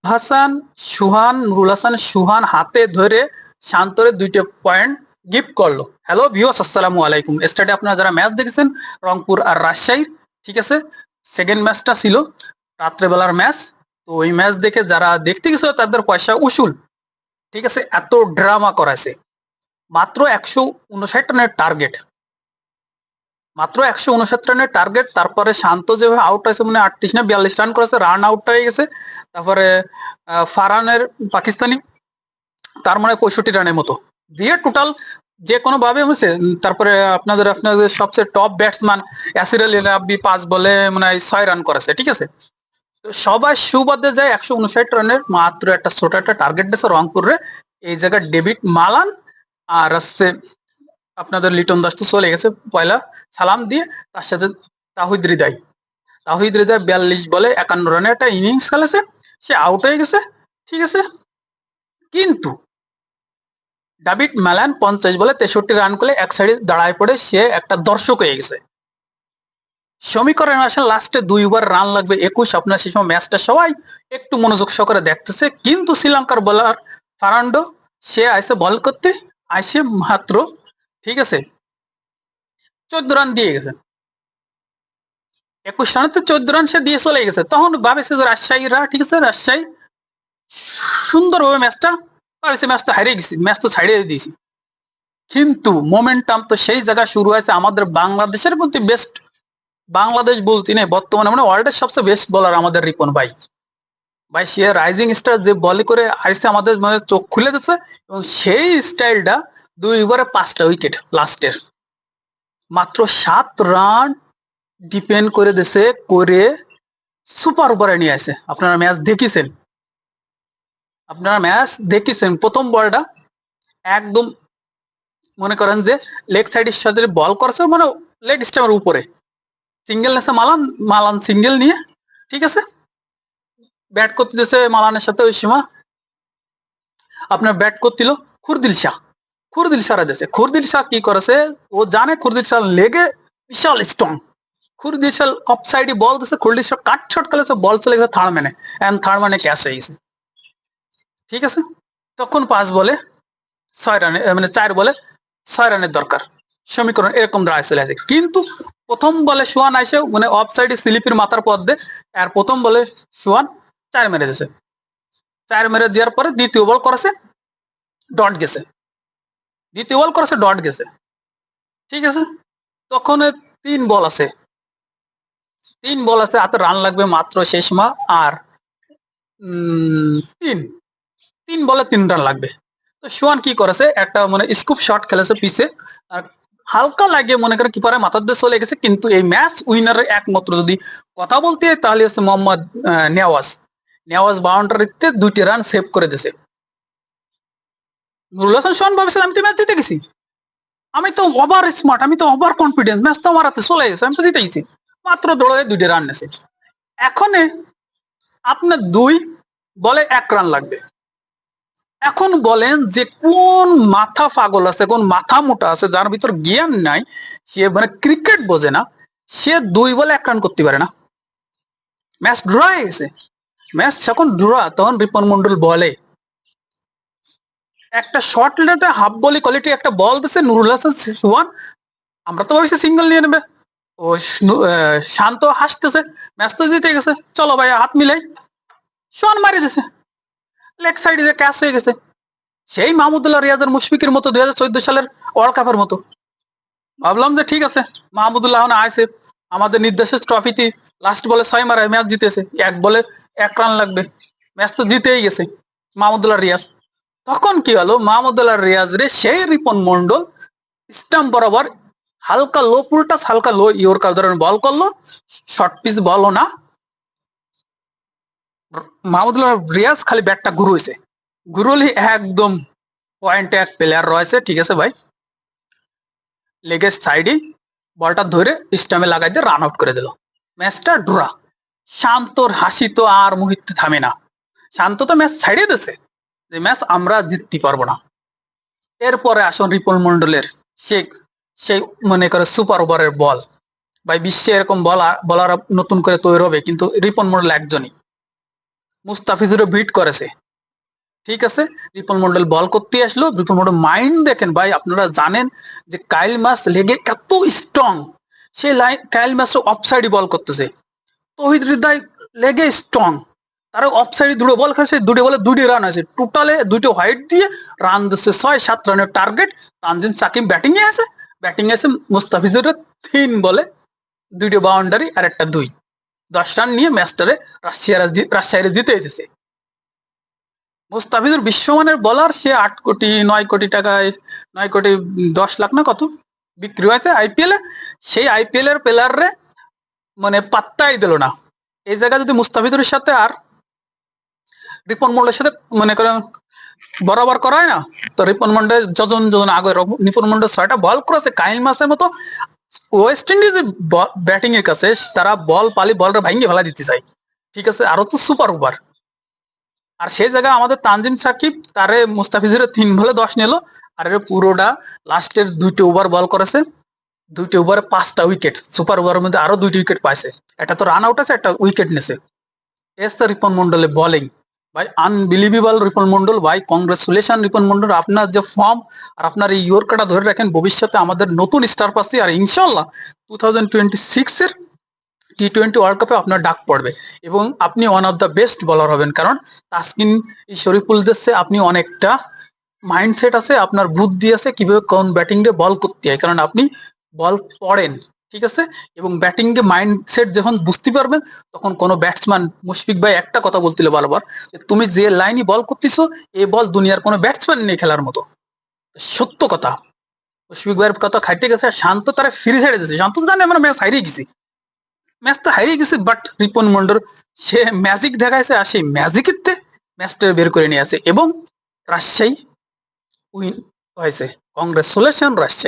হাসান নুরুল হাসান সুহান হাতে ধরে শান্তরে 2টা পয়েন্ট গিফট করলো। হ্যালো ভিউয়ার্স, আসসালামু আলাইকুম। স্টাডি আপনারা যারা ম্যাচ দেখেছেন রংপুর আর রাজশাহী, ঠিক আছে, সেকেন্ড ম্যাচটা ছিল রাত্রেবেলার ম্যাচ। তো ওই ম্যাচ দেখে যারা দেখতে গেছিল তাদের পয়সা উসুল, ঠিক আছে। এত ড্রামা করাইছে। মাত্র 159 রানের টার্গেট, মাত্র 159 রানের টার্গেট। তারপরে শান্ত যেভাবে আউট হয়েছে, মানে 38 না 42 রান করেছে, রান আউট হয়ে গেছে। তারপরে ফারহানের পাকিস্তানি, তার মানে 65 রানের মতো দিয়ে টোটাল যে কোনো ভাবে হয়েছে। তারপরে আপনাদের আপনাদের সবচেয়ে টপ ব্যাটসম্যান ইয়াসির আলী রাব্বি 5 বলে মানে 6 রান করেছে, ঠিক আছে। তো সবাই সুবাদে যায় 159 রানের মাত্র একটা ছোট একটা টার্গেট দিয়েছে রংপুরে। এই জায়গায় ডেভিড মালান আর হচ্ছে আপনাদের লিটন দাস তো চলে গেছে পয়লা সালাম দিয়ে, তার সাথে তাহিদ হৃদয়। 42 বলে 51 রানের একটা ইনিংস খেলেছে, সে আউট হয়ে গেছে, ঠিক আছে। কিন্তু ডেভিড ম্যালান 50 বলে 63 রান করে এক সাইডে দাঁড়ায় পড়ে সে একটা দর্শক হয়ে গেছে। সমীকরণ আসলে লাস্টে 2 ওভার রান লাগবে 21। আপনার সেই সময় ম্যাচটা সবাই একটু মনোযোগ সহকারে দেখতেছে, কিন্তু শ্রীলঙ্কার বোলার ফার্নান্ডো সে আইসে বল করতে, আইসে মাত্র, ঠিক আছে, 14 রান দিয়ে গেছে। 21 রানে 14 রান সে দিয়ে চলে গেছে। তখন ভাবেছে যে রাজশাহীরা, ঠিক আছে, রাজশাহী সুন্দরভাবে ম্যাচটা ভাবেছে, ম্যাচ তো হারিয়ে গেছি, ম্যাচ তো ছাড়িয়ে দিয়েছি। কিন্তু মোমেন্টাম তো সেই জায়গায় শুরু হয়েছে আমাদের বাংলাদেশের মধ্যে বেস্ট, বাংলাদেশ বলতে নেই, বর্তমানে মানে ওয়ার্ল্ডের সবচেয়ে বেস্ট বলার আমাদের রিপন ভাই। ভাই সে রাইজিং স্টার যে বলে করে আইসে আমাদের মানে চোখ খুলে দিচ্ছে, এবং সেই স্টাইলটা 2 ওভারে 5টা উইকেট লাস্টের, মাত্র 7 রান ডিপেন্ড করে দিছে করে সুপার ওভারে নিয়ে আসে। আপনারা ম্যাচ দেখেছেন, প্রথম বলটা একদম মনে করেন যে লেগ সাইডের সাথে বল করছে, মানে লেগ স্টাম্পের উপরে সিঙ্গেল নেছে মালান, মালান সিঙ্গেল নিয়ে, ঠিক আছে, ব্যাট করতে দিয়েছে মালানের সাথে। ওই সময় আপনার ব্যাট করছিল খুরদিল শাহ, খুরদিল শাহরা দিয়েছে। খুরদিল শাহ কি করেছে, ও জানে খুরদিল শাহ লেগে বিশাল স্ট্রং। খুরদিল শাহ অফ সাইডে বল দিয়েছে, খুরদিল শাহ কাট শট খেলেছে, বল চলে গেছে থার্ড ম্যানে, এন্ড থার্ড ম্যানে ক্যাচ হয়ে গেছে, ঠিক আছে। তখন 5 বলে 6 রানে, মানে 4 বলে 6 রানের দরকার। সমীকরণ এরকম দাঁড়ায় চলে আসে। কিন্তু প্রথম বলে সোয়ান আইসে মানে অফ সাইডে স্লিপের মাথার পর দিয়ে, আর প্রথম বলে সোয়ান 4 মেরে দিয়েছে। 4 মেরে দেওয়ার পরে দ্বিতীয় বল করেছে, ডট গেছে। দ্বিতীয় বল করেছে, ডট গেছে, ঠিক আছে। তখন 3 বল আছে, 3 বল আছে, হাতে রান লাগবে মাত্র সেই সময় আর 3 3 বলে 3 রান লাগবে। তো সোয়ান কি করেছে, একটা মানে স্কুপ শট খেলেছে পিছে, আর হালকা লাগে মনে করে কিপারের মাথার দিয়ে চলে গেছে। কিন্তু এই ম্যাচ উইনারের একমাত্র যদি কথা বলতে হয় তাহলে হচ্ছে মোহাম্মদ নেওয়াজ। নেওয়াজ বাউন্ডারিতে 2টি রান সেভ করে দিয়েছে। নুরুল হাসান সোহান ভাবছিলাম আমি তো ম্যাচ জিতে গেছি, আমি তো ওভার স্মার্ট, আমি তো ওভার কনফিডেন্স, ম্যাচ তো আমার হাতে চলে গেছে, আমি তো জিতে গেছি। মাত্র দৌড়ে 2টি রান নেছে। এখন আপনার 2 বলে 1 রান লাগবে। এখন বলেন যে কোন মাথা পাগল আছে, কোন মাথা মোটা আছে যার ভিতর জ্ঞান নাই, সে মানে ক্রিকেট বোঝে না, সে 2 বলে 1 রান করতে পারে না। ম্যাচ ড্র হয়ে গেছে। ম্যাচ যখন ড্র, তখন রিপন মন্ডল বলে একটা শর্ট লেতে হাফ বলি কোয়ালিটি একটা বল দিছে নুরুল হাসান সোহান, আমরা তো ভাবছি সিঙ্গেল নিয়ে নেবে। ও শান্ত হাসতেছে, ম্যাচ তো জিতে গেছে, চলো ভাই হাত মিলাই। সোহান মারি দিছে, লেগ সাইডে ক্যাচ হয়ে গেছে। সেই মাহমুদুল্লাহ রিয়াদের মুশফিকের মতো 2014 সালের ওয়ার্ল্ড কাপের মতো। ভাবলাম যে ঠিক আছে, মাহমুদুল্লাহ আইসে আমাদের নির্দেশের ট্রফিতে লাস্ট বলে 6 মারায় ম্যাচ জিতেছে, 1 বলে 1 রান লাগবে, ম্যাচ তো জিতেই গেছে মাহমুদুল্লাহ রিয়াজ। তখন কি হলো, মাহমুদুল্লাহ রিয়াজ রে সেই রিপন মন্ডল স্টাম্প বরাবর হালকা লো পুলটাস, হালকা লো ইয়র্কার ধরনের বল করলো, শর্ট পিচ বলও না। মাহমুদুল্লাহ রিয়াজ খালি ব্যাটটা ঘুরুইছে, ঘুরুলি একদম পয়েন্টে এক প্লেয়ার রয়েছে, ঠিক আছে ভাই, লেগের সাইডে বলটা ধরে স্টামে লাগাই দিয়ে রান আউট করে দিল। ম্যাচটা ড্রা। শান্তর হাসি তো আর মুহূর্তে থামে না। শান্ত তো ম্যাচ ছাড়িয়ে দিয়েছে যে ম্যাচ আমরা জিততে পারবো না। এরপরে আসুন রিপন মন্ডলের সেই সেই মনে করে সুপার ওভারের বল। ভাই বিশ্বে এরকম বলার নতুন করে তৈরি হবে, কিন্তু রিপন মন্ডল একজনই। মুস্তাফিজুরও বিট করেছে। ঠিক আছে, রিপন মন্ডল বল করতে আসলো, রিপন মন্ডল মাইন্ড দেখেন ভাই, আপনারা জানেন যে কাইল মাস লেগে এত স্ট্রং, সেই কাইল মাস অফসাইডে বল করতেছে, তৌহিদ হৃদয় লেগে স্ট্রং, তারা অফসাইডে দুটো বল খেলেছে, দুটো বলে 2টি রান আছে, টোটালে 2টো হোয়াইট দিয়ে রান দিচ্ছে 6-7 রানের টার্গেট। তানজিম সাকিব ব্যাটিং এ আছে মুস্তাফিজুরের 3 বলে 2টো বাউন্ডারি আর একটা 2, 10 রান নিয়ে ম্যাচটারে রাজশাহীরা জিতে যেতেছে। মুস্তাফিজুর বিশ্বমানের বলার, সে 8 কোটি 9 কোটি টাকায় 9 কোটি 10 লাখ না কত বিক্রি হয়েছে আইপিএল এ, সেই আইপিএল এর প্লেয়াররে মানে পাত্তাই দিল না। এই জায়গায় যদি মুস্তাফিজুরের সাথে আর রিপন মন্ডলের সাথে মনে করেন বরাবর করায় না, তো রিপন মন্ডল যজন আগে রিপন মন্ডল 6টা বল করেছে, কাইল মাসের মতো ওয়েস্ট ইন্ডিজের ব্যাটিং এর কাছে তারা বল পালি বলটা ভাঙিয়ে ফেলা দিতে চাই। ঠিক আছে, আরো তো সুপার ওভার, আর সেই জায়গায় আমাদের তানজিম সাকিব তারে মুস্তাফিজুরের 3 বলে 10 নিল, আর এর পুরোটা লাস্টের 2টি ওভার বল করেছে, 2টি ওভারে 5টা উইকেট, সুপার ওভারের মধ্যে আরো 2টি উইকেট পাইছে, একটা তো রান আউট আছে, একটা উইকেট নিছে। এস তো রিপন মন্ডলের বোলিং ভাই আনবিলিভেবল। রিপন মন্ডল ভাই, কংগ্রেচুলেশন রিপন মন্ডল, আপনার যে ফর্ম আর আপনার এই ইয়র্কারটা ধরে রাখেন, ভবিষ্যতে আমাদের নতুন স্টার পাচ্ছি, আর ইনশাল্লাহ 2026 এর টি20 ওয়ার্ল্ড কাপে আপনার ডাক পড়বে এবং আপনি ওয়ান অফ দ্য বেস্ট বলার হবেন, কারণ তাসকিন শরীফুল দেশে আপনি অনেকটা মাইন্ডসেট আছে, আপনার বুদ্ধি আছে কিভাবে কোন ব্যাটিং এ বল করতে হয়, কারণ আপনি বল পড়েন। ঠিক আছে, এবং ব্যাটিং এ মাইন্ডসেট যখন বুঝতে পারবেন, তখন কোনো ব্যাটসম্যান, মুশফিক ভাই একটা কথা বলছিল বারবার, তুমি যে লাইনে বল করতেছো এই বল দুনিয়ার কোনো ব্যাটসম্যান নেই খেলার মতো, সত্য কথা। মুশফিক ভাইয়ের কথা খাইতে গেছে, শান্ত তারা ফ্রি ছেড়ে দিয়েছে, শান্ত জানে আমরা ম্যাচ হারিয়ে গেছি, ম্যাচ তো হারিয়ে গেছে, but Ripon Mondal say magic দেখাইছে, আর সেই ম্যাজিকের ম্যাচটা বের করে নিয়ে আসে এবং রাজশাহী উইন হয়েছে। কংগ্রেচুলেশন রাজশাহী।